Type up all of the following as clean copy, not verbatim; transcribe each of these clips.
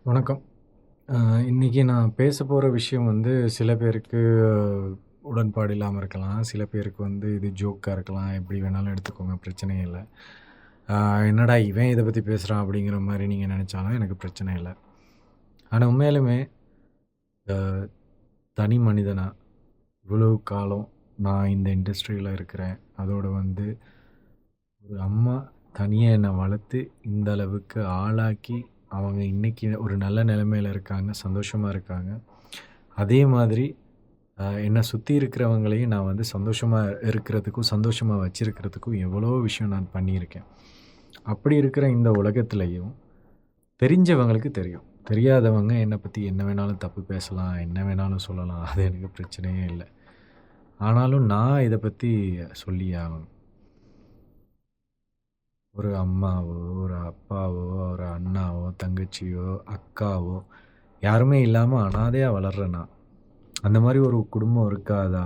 வணக்கம். அ இன்னைக்கு நான் பேசப் போற விஷயம் வந்து சில பேருக்கு உடன்பாடு இல்லாம இருக்கலாம். சில பேருக்கு வந்து இது ஜோக்கா இருக்கலாம். எப்படி வேணாலும் எடுத்துக்கோங்க, பிரச்சனையே இல்ல. அ என்னடா இவன் இத பத்தி பேசுறான் அப்படிங்கிற மாரி நீங்க நெனச்சாலும் எனக்கு பிரச்சனை இல்ல. ஆனா உண்மையாலுமே அ தனி மனிதனா இவ்வளவு காலம் நான் இந்த இண்டஸ்ட்ரியில இருக்கிறேன். அதோட வந்து ஒரு அம்மா தனியா என்ன வளர்த்து இந்த அளவுக்கு ஆளாக்கி, அவங்க இன்னைக்கு ஒரு நல்ல நிலைமையில இருக்காங்க, சந்தோஷமா இருக்காங்க. அதே மாதிரி என்ன சுத்தி இருக்கிறவங்களையும் நான் வந்து சந்தோஷமா இருக்கிறதுக்கும், சந்தோஷமா வச்சிருக்கிறதுக்கும் எவ்வளவோ விஷயம் நான் பண்ணியிருக்கேன். அப்படி இருக்கிற இந்த உலகத்திலயும் தெரிஞ்சவங்களுக்கு தெரியும். தெரியாதவங்க என்ன பத்தி என்ன வேணாலும் தப்பு பேசலாம், என்ன வேணாலும் சொல்லலாம். அது எனக்கு பிரச்சனையே இல்ல. ஆனாலும் நான் இத பத்தி சொல்லியே ஆகணும். ஒரு அம்மாவோ, ஒரு அப்பாவோ, ஒரு அண்ணாவோ, தங்கச்சியோ, அக்காவோ யாருமே இல்லாம அனாதையா வளர்றேன் நான். அந்த மாரி ஒரு குடும்பம் இருக்காதா?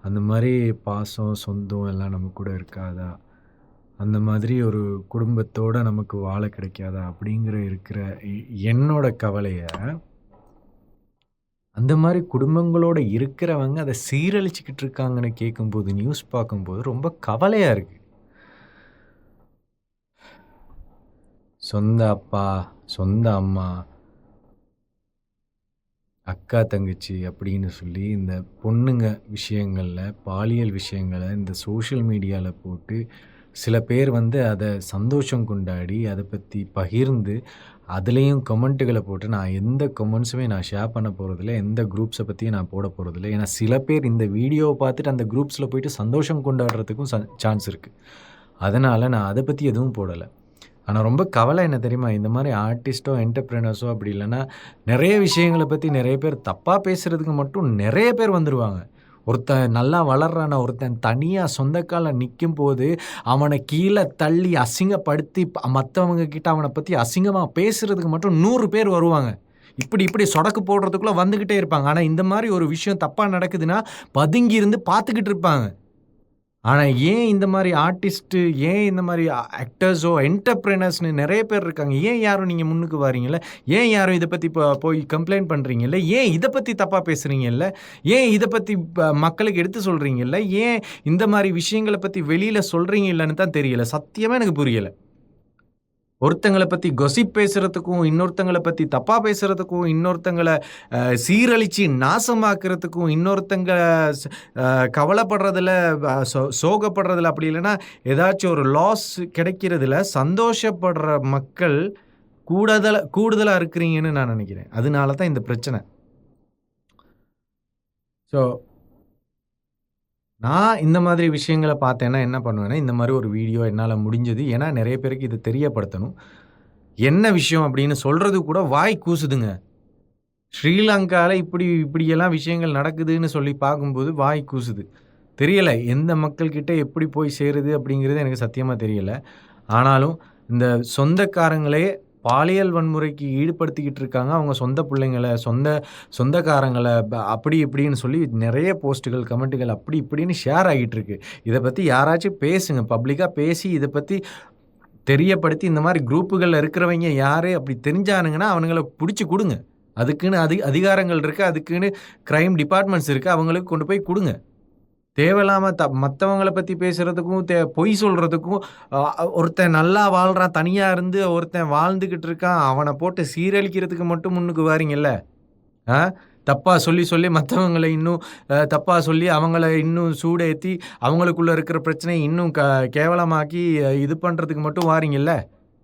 அந்த மாரி பாசம், சொந்தம் எல்லாம் நம்ம கூட இருக்காதா? அந்த மாதிரி ஒரு குடும்பத்தோட நமக்கு வாழ கிடைக்காதா? அப்படிங்கிற இருக்கிற எ என்னோட கவலைய, அந்த மாரி குடும்பங்களோட இருக்கிறவங்க அத சீரழிச்சுக்கிட்டு இருக்காங்கன்னு கேட்கும்போது, நியூஸ் பார்க்கும்போது ரொம்ப கவலையா இருக்கு. சொந்த அப்பா, சொந்த அம்மா, அக்கா, தங்கச்சி அப்படின்னு சொல்லி இந்த பொண்ணுங்க விஷயங்கள்ல, பாலியல் விஷயங்கள இந்த சோஷியல் மீடியால போட்டு, சில பேர் வந்து அத சந்தோஷம் கொண்டாடி, அத பத்தி பகிர்ந்து, அதுலயும் கமெண்ட்டுகள போட்டு நான் எந்த கமெண்ட்ஸுமே நான் ஷேர் பண்ண போறதில்ல. எந்த குரூப்ஸ பத்தியும் நான் போட போறதில்ல. ஏன்னா சில பேர் இந்த வீடியோவ பார்த்துட்டு அந்த குரூப்ஸ்ல போயிட்டு சந்தோஷம் கொண்டாடுறதுக்கும் சான்ஸ் இருக்கு. அதனால நான் அத பத்தி எதுவும் போடல. ஆனா ரொம்ப கவலை என்ன தெரியுமா? இந்த மாரி ஆர்டிஸ்ட்டோ, என்டர்பிரினியர்ஸோ அப்படி இல்லன்னா, நெறைய விஷயங்கள பத்தி நெறைய பேர் தப்பா பேசுறதுக்கு மட்டும் நெறைய பேர் வந்துருவாங்க. ஒருத்தன் நல்லா வளர்றானா, ஒருத்தன் தனியா சொந்த கால்ல நிக்கும்போது, அவன கீழ தள்ளி அசிங்கப்படுத்தி மத்தவங்க கிட்ட அவன பத்தி அசிங்கமா பேசுறதுக்கு மட்டும் 100 பேர் வருவாங்க. இப்படி இப்படி சொடக்கு போடுறதுக்குள்ள வந்துகிட்டே இருப்பாங்க. ஆனா இந்த மாரி ஒரு விஷயம் தப்பா நடக்குதுன்னா, பதுங்கி இருந்து பார்த்துக்கிட்டு இருப்பாங்க. ஆனா, ஏன் இந்த மாரி ஆர்டிஸ்ட்டு, ஏன் இந்த மாரி ஆக்டர்ஸோ, என்டர்பிரினியர்ஸ்ன்னு நெறைய பேர் இருக்காங்க. ஏன் யாரும் நீங்க முன்னுக்கு வாரீங்கல்ல? ஏன் யாரும் இத பத்தி போய் கம்ப்ளைண்ட் பண்றீங்கல்ல? ஏன் இத பத்தி தப்பா பேசுறீங்கல்ல? ஏன் இத பத்தி மக்களுக்கு எடுத்து சொல்றீங்கல்ல? ஏன் இந்த மாரி விஷயங்கள பத்தி வெளியில சொல்றீங்கல்லன்னு தான் தெரியல. சத்தியமா எனக்கு புரியல. ஒருத்தங்கள பத்தி கொசிப் பேசுறதுக்கும், இன்னொருத்தங்கள பத்தி தப்பா பேசுறதுக்கும், இன்னொருத்தங்கள சீரழிச்சு நாசமாக்குறதுக்கும், இன்னொருத்தங்க ஸ் கவலைப்படுறதுல, சோகப்படுறதுல, அப்படி இல்லன்னா ஏதாச்சும் ஒரு லாஸ் கிடைக்கிறதுல சந்தோஷப்படுற மக்கள் கூடுதலா இருக்கிறீங்கன்னு நான் நெனைக்கிறேன். அதனால தான் இந்த பிரச்சனை. ஸோ, நான் இந்த மாதிரி விஷயங்கள பார்த்தேன்னா என்ன பண்ணுவேன்னா, இந்த மாரி ஒரு வீடியோ என்னால முடிஞ்சது. ஏன்னா நெறைய பேருக்கு இத தெரியப்படுத்தணும். என்ன விஷயம் அப்படின்னு சொல்றது கூட வாய் கூசுதுங்க. ஸ்ரீலங்கால இப்படியெல்லாம் விஷயங்கள் நடக்குதுன்னு சொல்லி பார்க்கும்போது வாய் கூசுது. தெரியல. எந்த மக்கள் கிட்ட எப்படி போய் சேருது அப்படிங்கிறது எனக்கு சத்தியமா தெரியல. ஆனாலும் இந்த சொந்தக்காரங்களே பாலியல் வன்முறைக்கு ஈடுபடுத்திக்கிட்டு இருக்காங்க. அவங்க சொந்த புள்ளைங்கள, சொந்தக்காரங்கள அப்படி இப்படின்னு சொல்லி நெறைய போஸ்ட்டுகள், கமெண்ட்டுகள் அப்படி இப்படின்னு ஷேர் ஆகிட்டு இருக்கு. இத பத்தி யாராச்சும் பேசுங்க. பப்ளிக்கா பேசி இத பத்தி தெரியப்படுத்தி இந்த மாரி குரூப்புகள்ல இருக்கிறவைங்க யாரு அப்படி தெரிஞ்சானுங்கன்னா, அவனுங்கள புடிச்சு குடுங்க. அதுக்குன்னு அதிகாரங்கள் இருக்கு. அதுக்குன்னு கிரைம் டிபார்ட்மெண்ட்ஸ் இருக்கு. அவங்களுக்கு கொண்டு போய் குடுங்க. தேவையில்லாம மத்தவங்கள பத்தி பேசுறதுக்கும், பொய் சொல்றதுக்கும், ஒருத்தன் நல்லா வாழ்றான், தனியா இருந்து ஒருத்தன் வாழ்ந்துகிட்டு இருக்கான், அவன போட்டு சீரழிக்கிறதுக்கு மட்டும் முன்னுக்கு வாரீங்கல்ல. ஆ? தப்பா சொல்லி சொல்லி மத்தவங்கள இன்னும் தப்பா சொல்லி அவங்கள இன்னும் சூடேத்தி, அவங்களுக்குள்ள இருக்கிற பிரச்சனைய இன்னும் கேவலமாக்கி இது பண்றதுக்கு மட்டும் வாரீங்கல்ல.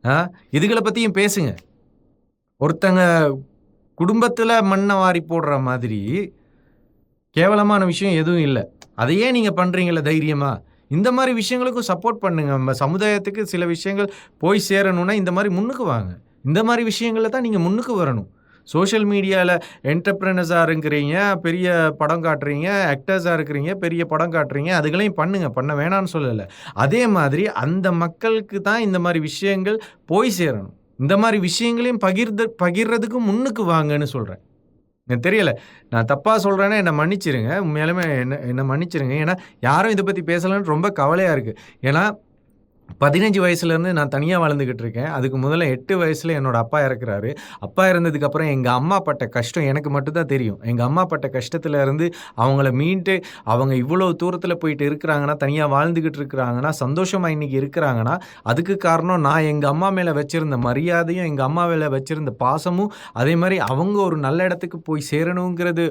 ஆ? இதுகள பத்தியும் பேசுங்க. ஒருத்தங்க குடும்பத்துல மண்ண வாரி போடுற மாதிரி, கேவலமான விஷயம் எதுவும் இல்ல. அத ஏன் நீங்க பண்றீங்கல்ல தைரியமா? இந்த மாரி விஷயங்களுக்கும் சப்போர்ட் பண்ணுங்க. நம்ம சமுதாயத்துக்கு சில விஷயங்கள் போய் சேரணும்னா, இந்த மாரி முன்னுக்கு வாங்க. இந்த மாரி விஷயங்கள்ல தான் நீங்க முன்னுக்கு வரணும். சோசியல் மீடியால என்டர்பிரினியர்ஸா இருக்கிறீங்க, பெரிய படம் காட்டுறீங்க, ஆக்டர்ஸா இருக்கிறீங்க, பெரிய படம் காட்டுறீங்க. அதுகளையும் பண்ணுங்க. பண்ண வேணான்னு சொல்லல. அதே மாதிரி அந்த மக்களுக்கு தான் இந்த மாரி விஷயங்கள் போய் சேரணும். இந்த மாரி விஷயங்களையும் பகிர்றதுக்கு முன்னுக்கு வாங்கன்னு சொல்றேன். எனக்கு தெரியல. நான் தப்பா சொல்றேன்னா என்ன மன்னிச்சிருங்க. உண்மையாலுமே என்ன என்ன மன்னிச்சிருங்க. ஏன்னா, யாரும் இத பத்தி பேசலன்னு ரொம்ப கவலையா இருக்கு. ஏன்னா, 15 வயசுலேருந்து நான் தனியா வாழ்ந்துகிட்டு இருக்கேன். அதுக்கு முதல்ல 8 வயசுல என்னோட அப்பா இறக்குறாரு. அப்பா இறந்ததுக்கப்புறம் எங்க அம்மா பட்ட கஷ்டம் எனக்கு மட்டும் தான் தெரியும். எங்க அம்மா பட்ட கஷ்டத்துல இருந்து அவங்கள மீண்டு அவங்க இவ்வளோ தூரத்துல போயிட்டு இருக்கிறாங்கன்னா, தனியா வாழ்ந்துகிட்டு இருக்கிறாங்கன்னா, சந்தோஷமா இன்னைக்கு இருக்கிறாங்கன்னா, அதுக்கு காரணம் நான் எங்க அம்மா மேல வச்சிருந்த மரியாதையும், எங்க அம்மா மேல வச்சிருந்த பாசமும், அதே மாரி அவங்க ஒரு நல்ல இடத்துக்கு போய் சேரணுங்கிறது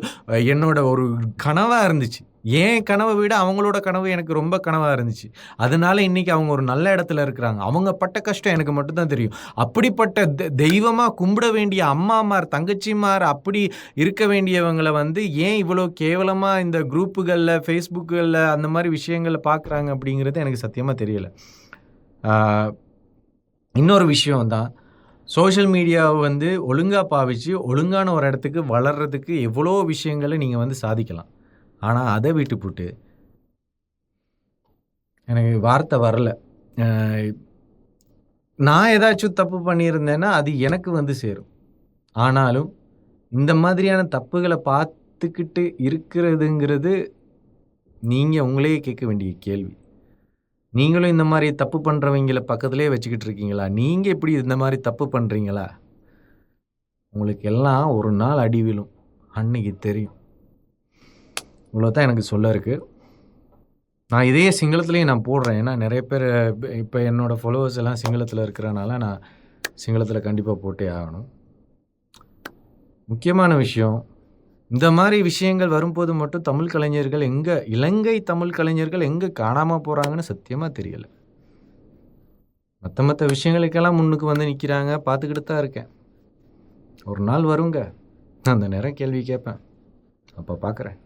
என்னோட ஒரு கனவா இருந்துச்சு. என் கனவ விட அவங்களோட கனவு எனக்கு ரொம்ப கனவா இருந்துச்சு. அதனால இன்னைக்கு அவங்க ஒரு நல்ல இடத்துல இருக்கிறாங்க. அவங்க பட்ட கஷ்டம் எனக்கு மட்டும் தான் தெரியும். அப்படிப்பட்ட தெய்வமா கும்பிட வேண்டிய அம்மாமார், தங்கச்சிமார் அப்படி இருக்க வேண்டியவங்கள வந்து ஏன் இவ்வளோ கேவலமா இந்த குரூப்புகள்ல, Facebookகள்ல அந்த மாரி விஷயங்கள பார்க்குறாங்க அப்படிங்கிறது எனக்கு சத்தியமா தெரியல. ஆ இன்னொரு விஷயம் தான். சோஷியல் மீடியாவ வந்து ஒழுங்கா பாவிச்சு, ஒழுங்கான ஒரு இடத்துக்கு வளர்றதுக்கு எவ்வளோ விஷயங்கள நீங்க வந்து சாதிக்கலாம். ஆனா அத விட்டுப்புட்டு எனக்கு வார்த்தை வரல. அ நான் ஏதாச்சும் தப்பு பண்ணியிருந்தேன்னா, அது எனக்கு வந்து சேரும். ஆனாலும், இந்த மாதிரியான தப்புகள பார்த்துக்கிட்டு இருக்கிறதுங்கிறது, நீங்க உங்களையே கேட்க வேண்டிய கேள்வி. நீங்களும் இந்த மாரி தப்பு பண்றவங்கள பக்கத்திலேயே வச்சுக்கிட்டு இருக்கீங்களா? நீங்க இப்படி இந்த மாரி தப்பு பண்றீங்களா? உங்களுக்கு எல்லாம் ஒரு நாள் அடி விழும். அன்னைக்கு தெரியும். இவ்வளோ தான் எனக்கு சொல்ல இருக்கு. நான் இதையே சிங்களத்திலேயே நான் போடுறேன். ஏன்னா நெறைய பேரு இப்ப என்னோட ஃபாலோவர்ஸ் எல்லாம் சிங்களத்தில இருக்கிறனால, நான் சிங்களத்தில கண்டிப்பா போட்டே ஆகணும். முக்கியமான விஷயம், இந்த மாரி விஷயங்கள் வரும்போது மட்டும் தமிழ் கலைஞர்கள் எங்க இலங்கை தமிழ் கலைஞர்கள் எங்க காணாம போறாங்கன்னு சத்தியமா தெரியல. மத்த விஷயங்களுக்கெல்லாம் முன்னுக்கு வந்து நிக்கிறாங்க. பார்த்துக்கிட்டு தான் இருக்கேன். ஒரு நாள் வருங்க. அந்த நேரம் கேள்வி கேட்பேன். அப்ப பார்க்குறேன்.